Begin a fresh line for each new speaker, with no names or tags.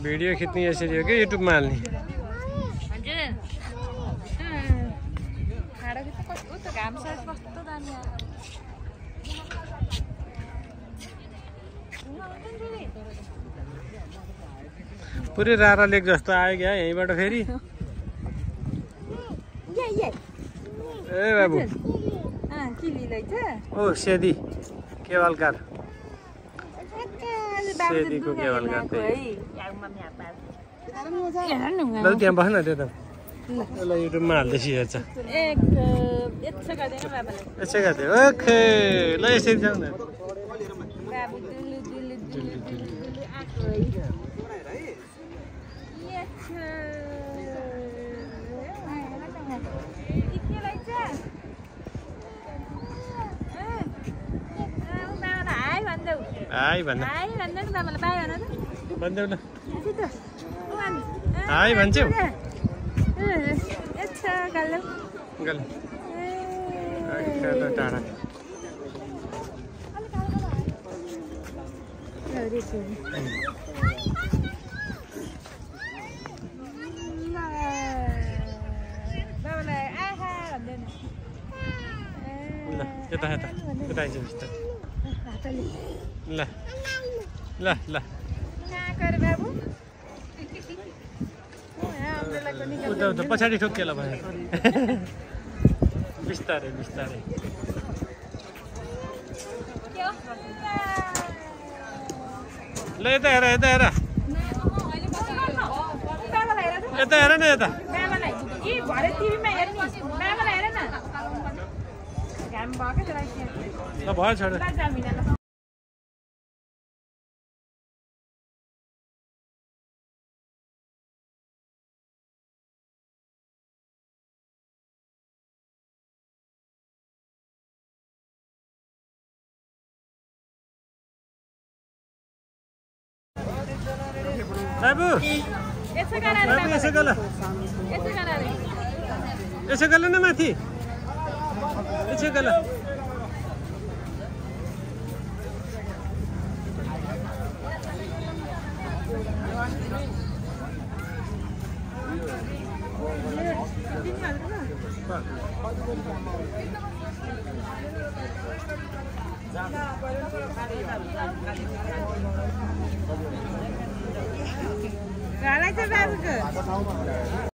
video खिच्ने यसरी हो कि युट्युबमा हाल्ने पुरै रारा लेक जस्तो आयो क्या यहीँबाट फेरि ए बाबु ओ सेदी केवलकार सेदीको केवलकार ल त्यहाँ बस्न त्यो त ल युट्युबमा हाल्दैछु हेर्छ यसै गर्थ्यो ओके ल यसरी जाउँ न हाई भन्न भन्देऊ ल हाई भन्छौ टाढा यता यता यता आइज बिस्तारै ल ल ल उता पछाडि ठोकिएला भयो बिस्तारै बिस्तारै ल यता हेर यता हेर यता हेर न यता ल भयो छोड बाबु यसो गल न माथि यसो गल
Gala चाहिँ बाबुको